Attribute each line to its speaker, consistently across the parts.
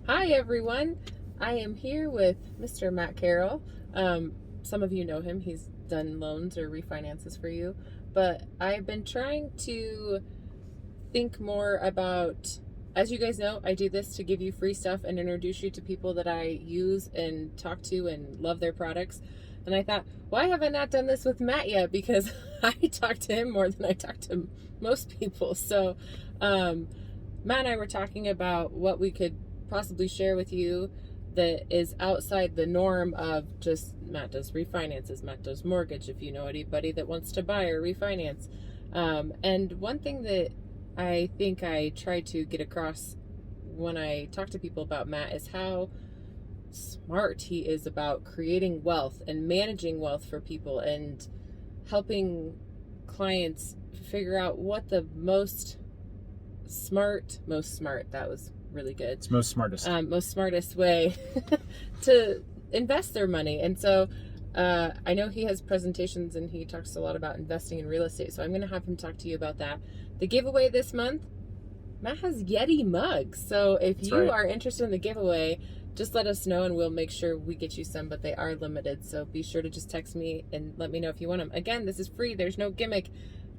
Speaker 1: Hi everyone, I am here with Mr. Matt Carroll. Some of you know him, he's done loans or refinances for you, but I've been trying to think more about, as you guys know, I do this to give you free stuff and introduce you to people that I use and talk to and love their products. And I thought, why have I not done this with Matt yet? Because I talk to him more than I talk to most people. So Matt and I were talking about what we could possibly share with you that is outside the norm of just Matt does refinances, Matt does mortgage, if you know anybody that wants to buy or refinance. And one thing that I think I try to get across when I talk to people about Matt is how smart he is about creating wealth and managing wealth for people and helping clients figure out what the most smart, that was really good.
Speaker 2: It's most smartest
Speaker 1: way to invest their money. And so I know he has presentations and he talks a lot about investing in real estate. So I'm going to have him talk to you about that. The giveaway this month, Matt has Yeti mugs. So if you are interested in the giveaway, just let us know and we'll make sure we get you some, but they are limited. So be sure to just text me and let me know if you want them. Again, this is free. There's no gimmick.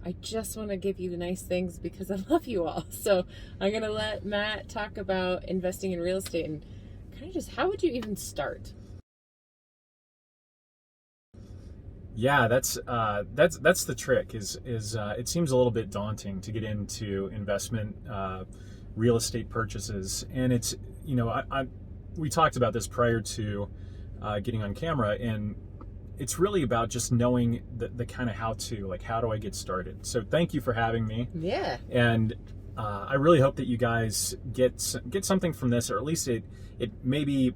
Speaker 1: I just want to give you the nice things because I love you all. So I'm going to let Matt talk about investing in real estate and kind of just how would you even start?
Speaker 2: Yeah, that's the trick. Is it seems a little bit daunting to get into investment real estate purchases, and it's we talked about this prior to getting on camera, and it's really about just knowing the kind of how do I get started. So thank you for having me.
Speaker 1: Yeah.
Speaker 2: And I really hope that you guys get something from this, or at least it maybe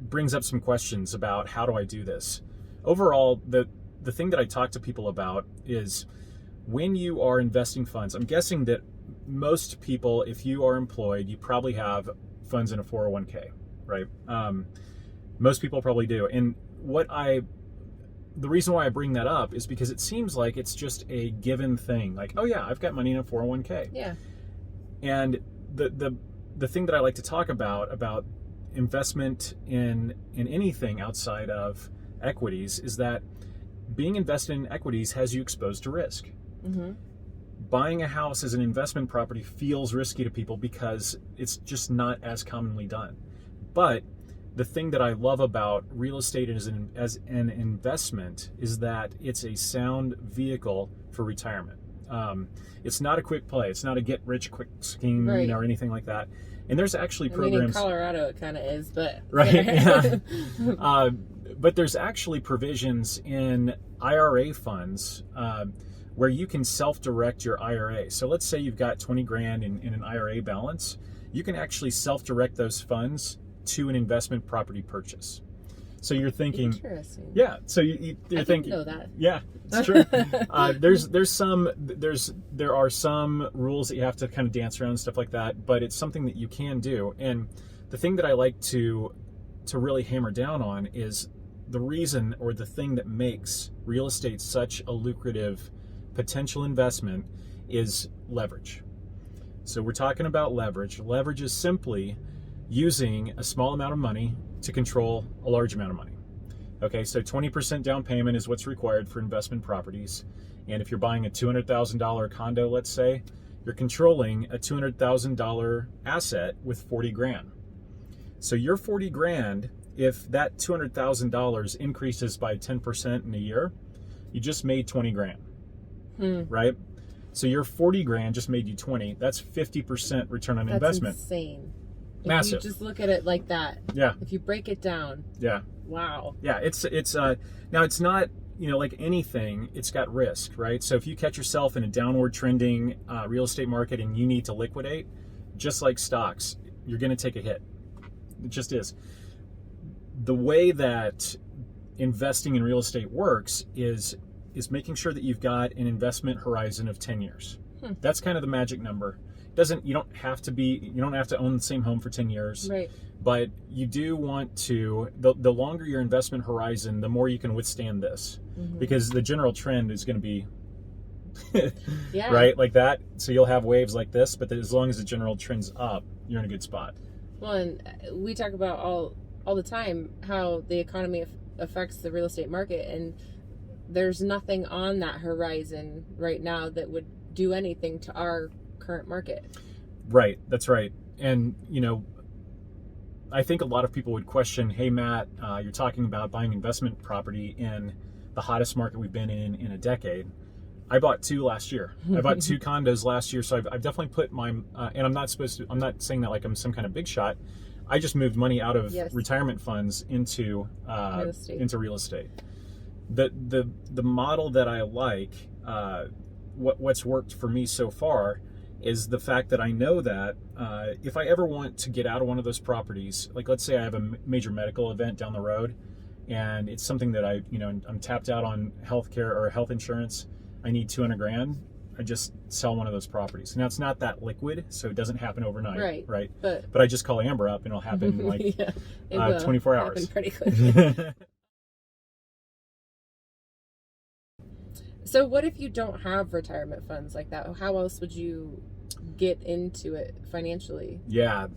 Speaker 2: brings up some questions about how do I do this. Overall, the thing that I talk to people about is when you are investing funds, I'm guessing that most people, if you are employed, you probably have funds in a 401k, right? Most people probably do. And the reason why I bring that up is because it seems like it's just a given thing. Like, oh yeah, I've got money in a 401k.
Speaker 1: Yeah.
Speaker 2: And the thing that I like to talk about investment in anything outside of equities is that being invested in equities has you exposed to risk.
Speaker 1: Mm-hmm.
Speaker 2: Buying a house as an investment property feels risky to people because it's just not as commonly done. But the thing that I love about real estate as an investment is that it's a sound vehicle for retirement. It's not a quick play. It's not a get-rich-quick scheme,
Speaker 1: right,
Speaker 2: or anything like that. And there's actually programs.
Speaker 1: In Colorado, it kind of is, but
Speaker 2: right. Yeah. But there's actually provisions in IRA funds where you can self-direct your IRA. So let's say you've got 20 grand in an IRA balance. You can actually self-direct those funds to an investment property purchase. So you're thinking,
Speaker 1: interesting.
Speaker 2: Yeah. So you're thinking,
Speaker 1: know that.
Speaker 2: Yeah, it's true. There are some rules that you have to kind of dance around and stuff like that, but it's something that you can do. And the thing that I like to really hammer down on is the reason, or the thing that makes real estate such a lucrative potential investment, is leverage. So we're talking about leverage. Leverage is simply using a small amount of money to control a large amount of money. Okay, so 20% down payment is what's required for investment properties. And if you're buying a $200,000 condo, let's say, you're controlling a $200,000 asset with 40 grand. So your 40 grand, if that $200,000 increases by 10% in a year, you just made 20 grand, right? So your 40 grand just made you 20. That's 50% return on investment.
Speaker 1: That's insane.
Speaker 2: Massive.
Speaker 1: If you just look at it like that.
Speaker 2: Yeah.
Speaker 1: If you break it down.
Speaker 2: Yeah.
Speaker 1: Wow.
Speaker 2: Yeah. It's now it's not, like anything, it's got risk, right? So if you catch yourself in a downward trending real estate market and you need to liquidate, just like stocks, you're going to take a hit. It just is. The way that investing in real estate works is making sure that you've got an investment horizon of 10 years. That's kind of the magic number. You don't have to own the same home for 10 years.
Speaker 1: Right.
Speaker 2: But you do want to, the longer your investment horizon, the more you can withstand this. Because the general trend is going to be
Speaker 1: yeah.
Speaker 2: right, like that. So you'll have waves like this, but as long as the general trend's up, you're in a good spot.
Speaker 1: Well, and we talk about all the time how the economy affects the real estate market, and there's nothing on that horizon right now that would do anything to our current market.
Speaker 2: Right, that's right. And, I think a lot of people would question, hey, Matt, you're talking about buying investment property in the hottest market we've been in a decade. I bought 2 last year. I bought 2 condos last year, so I've definitely put my, and I'm not saying that like I'm some kind of big shot. I just moved money out of retirement funds into real estate. The model that I like, what's worked for me so far is the fact that I know that if I ever want to get out of one of those properties, like let's say I have a major medical event down the road, and it's something that I'm tapped out on healthcare or health insurance, I need $200,000. I just sell one of those properties. Now it's not that liquid, so it doesn't happen overnight, right? But I just call Amber up, and it'll happen in like 24 hours.
Speaker 1: Pretty quick. So what if you don't have retirement funds like that? How else would you get into it financially?
Speaker 2: Yeah,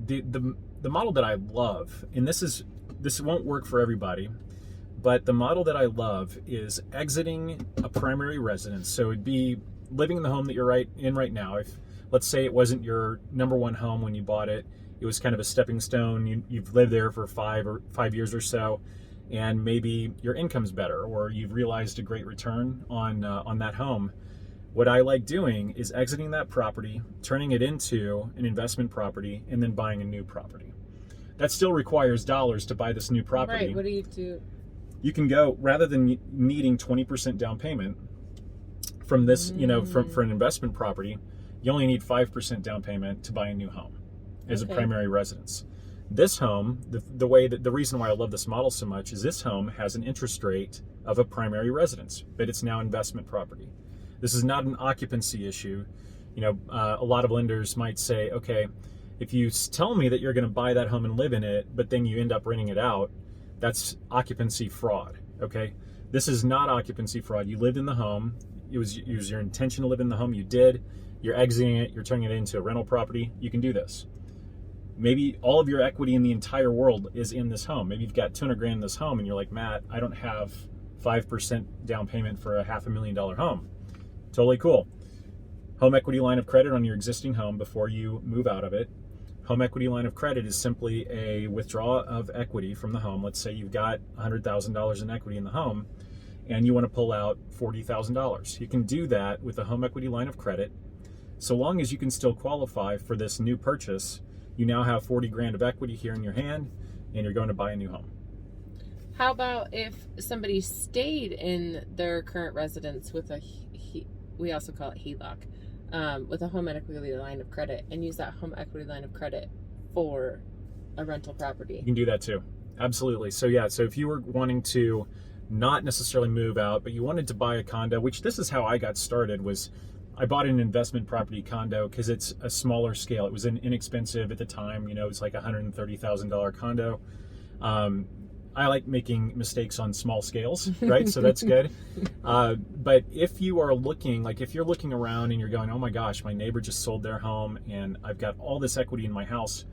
Speaker 2: the model that I love, and this won't work for everybody, but the model that I love is exiting a primary residence. So it'd be living in the home that you're in right now. If, let's say, it wasn't your number one home when you bought it, it was kind of a stepping stone. You've lived there for 5 years or so, and maybe your income's better, or you've realized a great return on that home. What I like doing is exiting that property, turning it into an investment property, and then buying a new property. That still requires dollars to buy this new property.
Speaker 1: Right. What do you do?
Speaker 2: You can go, rather than needing 20% down payment from this, for an investment property, you only need 5% down payment to buy a new home as a primary residence. This home, the reason why I love this model so much is this home has an interest rate of a primary residence, but it's now investment property. This is not an occupancy issue. A lot of lenders might say, okay, if you tell me that you're going to buy that home and live in it, but then you end up renting it out, that's occupancy fraud, okay? This is not occupancy fraud. You lived in the home. It was your intention to live in the home. You did. You're exiting it. You're turning it into a rental property. You can do this. Maybe all of your equity in the entire world is in this home. Maybe you've got $200,000 in this home, and you're like, Matt, I don't have 5% down payment for a $500,000 home. Totally cool. Home equity line of credit on your existing home before you move out of it. Home equity line of credit is simply a withdrawal of equity from the home. Let's say you've got $100,000 in equity in the home, and you want to pull out $40,000. You can do that with a home equity line of credit. So long as you can still qualify for this new purchase, you now have $40,000 of equity here in your hand, and you're going to buy a new home.
Speaker 1: How about if somebody stayed in their current residence with we also call it HELOC, with a home equity line of credit, and use that home equity line of credit for a rental property?
Speaker 2: You can do that too. Absolutely. So if you were wanting to not necessarily move out, but you wanted to buy a condo, which this is how I got started, was I bought an investment property condo because it's a smaller scale. It was inexpensive at the time. It's like a $130,000 condo. I like making mistakes on small scales, right? So that's good. But if you are looking, if you're looking around and you're going, oh my gosh, my neighbor just sold their home and I've got all this equity in my house,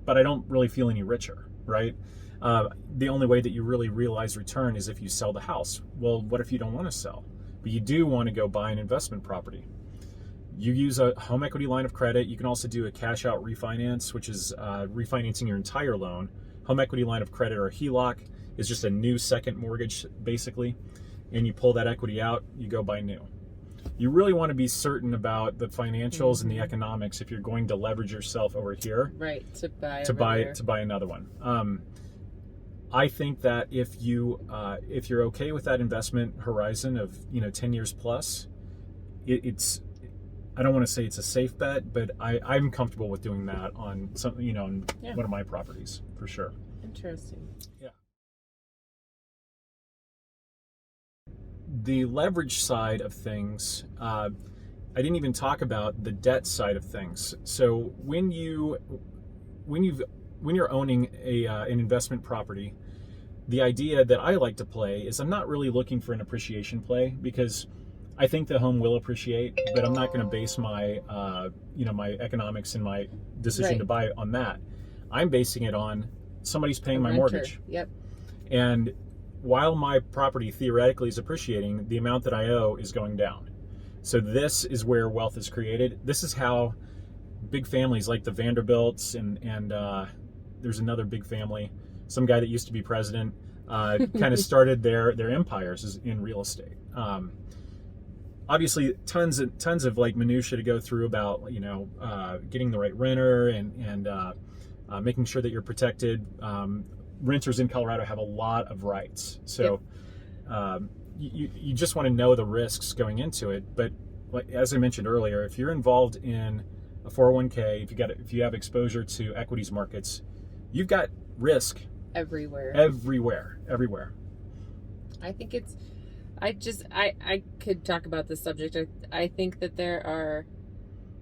Speaker 2: but I don't really feel any richer, right? The only way that you really realize return is if you sell the house. Well, what if you don't want to sell, but you do want to go buy an investment property? You use a home equity line of credit. You can also do a cash out refinance, which is refinancing your entire loan. Home equity line of credit, or HELOC, is just a new second mortgage, basically. And you pull that equity out, you go buy new. You really want to be certain about the financials and the economics if you're going to leverage yourself over here.
Speaker 1: Right, to buy
Speaker 2: another one. I think that if you're okay with that investment horizon of 10 years plus, it's, I don't want to say it's a safe bet, but I'm comfortable with doing that on some, on one of my properties for sure.
Speaker 1: Interesting.
Speaker 2: Yeah. The leverage side of things, I didn't even talk about the debt side of things. So when you're owning an investment property, the idea that I like to play is I'm not really looking for an appreciation play, because I think the home will appreciate, but I'm not going to base my, my economics and my decision to buy it on that. I'm basing it on somebody's paying my mortgage.
Speaker 1: Yep.
Speaker 2: And while my property theoretically is appreciating, the amount that I owe is going down. So this is where wealth is created. This is how big families like the Vanderbilts and there's another big family, some guy that used to be president, kind of started their empires in real estate. Obviously, tons of like minutia to go through about getting the right renter and making sure that you're protected. Renters in Colorado have a lot of rights, so you just want to know the risks going into it. But like, as I mentioned earlier, if you're involved in a 401k, if you have exposure to equities markets, you've got risk
Speaker 1: everywhere. I think it's. I could talk about this subject. I think that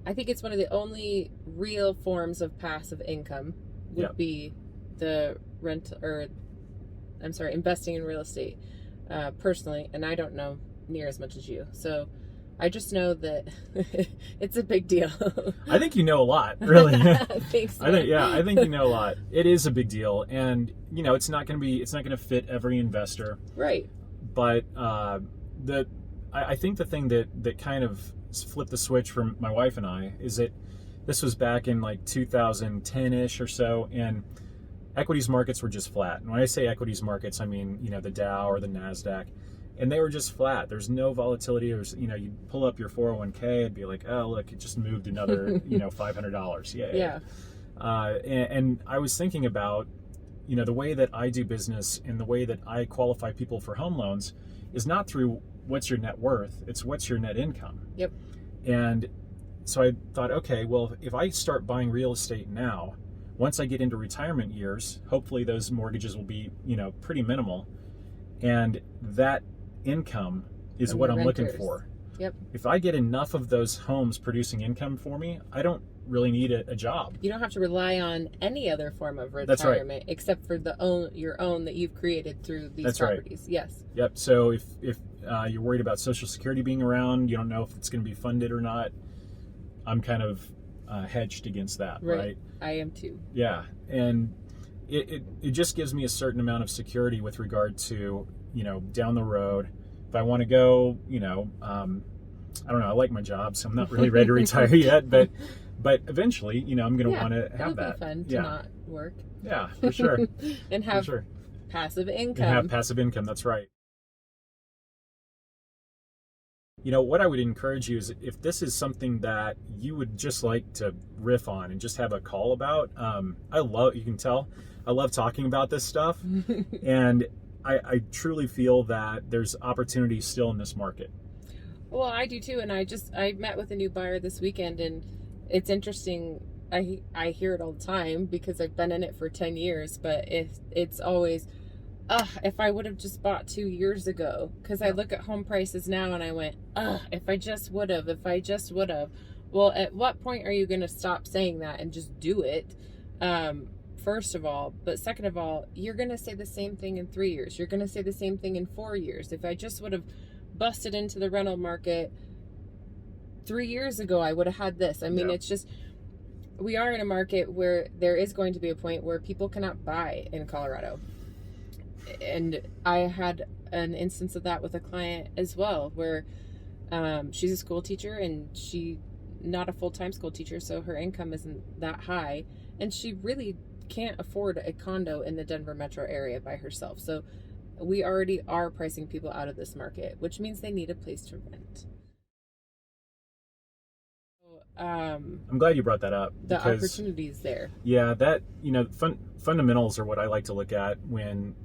Speaker 1: I think it's one of the only real forms of passive income would be the investing in real estate, personally. And I don't know near as much as you. So I just know that it's a big deal.
Speaker 2: I think you know a lot, really.
Speaker 1: Thanks.
Speaker 2: I think you know a lot. It is a big deal. And it's not going to fit every investor.
Speaker 1: Right.
Speaker 2: But I think the thing that kind of flipped the switch for my wife and I is that this was back in like 2010-ish or so, and equities markets were just flat. And when I say equities markets, I mean the Dow or the NASDAQ, and they were just flat. There's no volatility. There's you pull up your 401k, it'd be like, oh look, it just moved another $500. Yeah. And I was thinking about the way that I do business and the way that I qualify people for home loans is not through what's your net worth, it's what's your net income.
Speaker 1: Yep.
Speaker 2: And so I thought, okay, well, if I start buying real estate now, once I get into retirement years, hopefully those mortgages will be, pretty minimal. And that income is what I'm looking for.
Speaker 1: Yep.
Speaker 2: If I get enough of those homes producing income for me, I don't really need a job.
Speaker 1: You don't have to rely on any other form of retirement.
Speaker 2: That's right.
Speaker 1: Except for your own that you've created through these properties. Right. Yes.
Speaker 2: Yep. So if you're worried about Social Security being around, you don't know if it's going to be funded or not, I'm kind of hedged against that, right?
Speaker 1: I am too.
Speaker 2: Yeah. And it just gives me a certain amount of security with regard to, down the road. If I want to go, I don't know, I like my job, so I'm not really ready to retire yet, but eventually, I'm going to want to have that.
Speaker 1: It'll be fun to not work.
Speaker 2: Yeah, for sure.
Speaker 1: And have passive income.
Speaker 2: And have passive income, that's right. What I would encourage you is if this is something that you would just like to riff on and just have a call about, you can tell, I love talking about this stuff. And I truly feel that there's opportunity still in this market.
Speaker 1: Well, I do too. And I met with a new buyer this weekend, and it's interesting. I hear it all the time because I've been in it for 10 years, but it's always, if I would have just bought 2 years ago, because I look at home prices now and I went, if I just would have. Well, at what point are you going to stop saying that and just do it? First of all, but second of all, you're going to say the same thing in 3 years. You're going to say the same thing in 4 years. If I just would have busted into the rental market 3 years ago, I would have had this. I mean, It's just, we are in a market where there is going to be a point where people cannot buy in Colorado. And I had an instance of that with a client as well, where she's a school teacher and not a full-time school teacher, so her income isn't that high, and she really can't afford a condo in the Denver metro area by herself. So we already are pricing people out of this market, which means they need a place to rent.
Speaker 2: I'm glad you brought that up.
Speaker 1: The opportunity is there.
Speaker 2: Yeah, that, fundamentals are what I like to look at when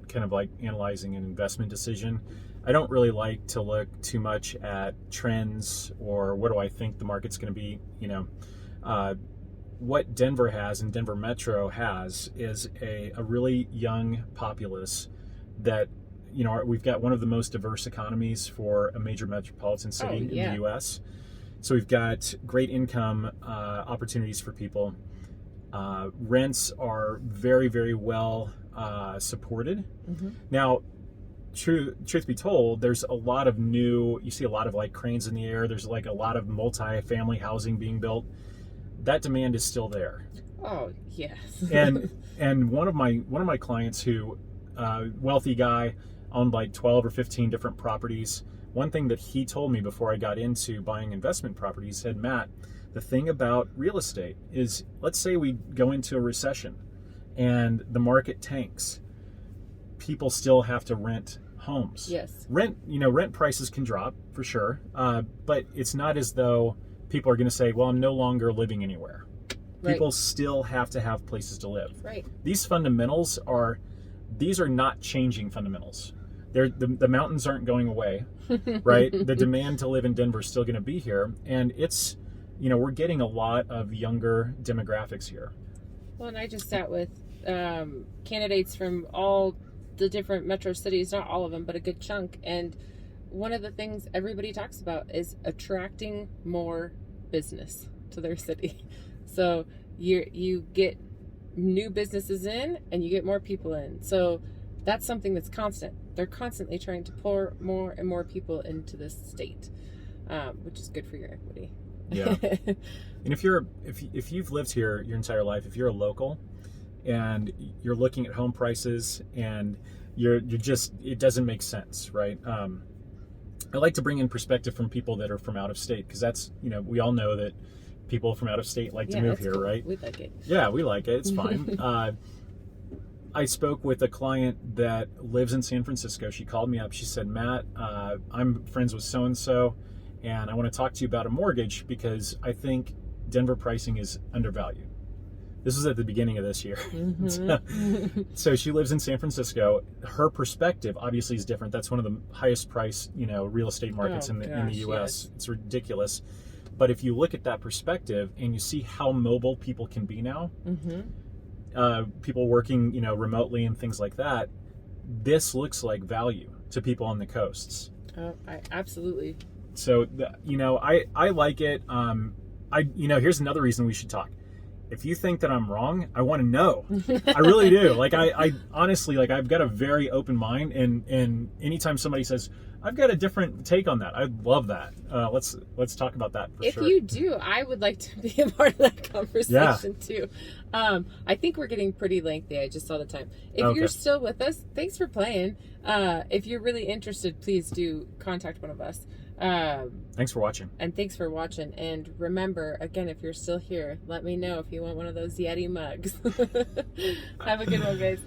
Speaker 2: kind of like analyzing an investment decision. I don't really like to look too much at trends or what do I think the market's going to be. What Denver has and Denver Metro has is a really young populace that, we've got one of the most diverse economies for a major metropolitan city in the U.S. So we've got great income opportunities for people. Rents are very, very well supported. Mm-hmm. Now, truth be told, there's a lot of you see a lot of like cranes in the air. There's like a lot of multi-family housing being built. That demand is still there.
Speaker 1: Oh, yes.
Speaker 2: and one of my clients who, wealthy guy, owned like 12 or 15 different properties. One thing that he told me before I got into buying investment properties, he said, Matt, the thing about real estate is, let's say we go into a recession and the market tanks. People still have to rent homes.
Speaker 1: Yes.
Speaker 2: Rent prices can drop for sure, but it's not as though people are going to say, well, I'm no longer living anywhere.
Speaker 1: Right.
Speaker 2: People still have to have places to live.
Speaker 1: Right.
Speaker 2: These fundamentals are not changing fundamentals. The mountains aren't going away, right? The demand to live in Denver is still going to be here. And it's, we're getting a lot of younger demographics here.
Speaker 1: Well, and I just sat with candidates from all the different metro cities, not all of them, but a good chunk. And one of the things everybody talks about is attracting more business to their city. So you get new businesses in and you get more people in. So that's something that's constant. They're constantly trying to pour more and more people into this state, which is good for your equity.
Speaker 2: Yeah. And if you've lived here your entire life, if you're a local and you're looking at home prices and you're just, it doesn't make sense, right? I like to bring in perspective from people that are from out of state, because that's, we all know that people from out of state like to move here,
Speaker 1: cool.
Speaker 2: right?
Speaker 1: We like it.
Speaker 2: Yeah, we like it. It's fine. I spoke with a client that lives in San Francisco. She called me up. She said, Matt, I'm friends with so-and-so, and I want to talk to you about a mortgage because I think Denver pricing is undervalued. This was at the beginning of this year.
Speaker 1: Mm-hmm.
Speaker 2: So she lives in San Francisco. Her perspective obviously is different. That's one of the highest priced, real estate markets in the U.S. Yes. It's ridiculous. But if you look at that perspective and you see how mobile people can be now, people working, remotely and things like that, this looks like value to people on the coasts.
Speaker 1: Absolutely.
Speaker 2: So, I like it. Here's another reason we should talk. If you think that I'm wrong, I want to know. I really do. Like, I honestly, I've got a very open mind, and anytime somebody says, I've got a different take on that, I love that. Let's talk about that for sure.
Speaker 1: If you do, I would like to be a part of that conversation too. I think we're getting pretty lengthy. I just saw the time. If you're still with us, thanks for playing. If you're really interested, please do contact one of us.
Speaker 2: Thanks for watching.
Speaker 1: And thanks for watching. And remember, again, if you're still here, let me know if you want one of those Yeti mugs. Have a good one, guys.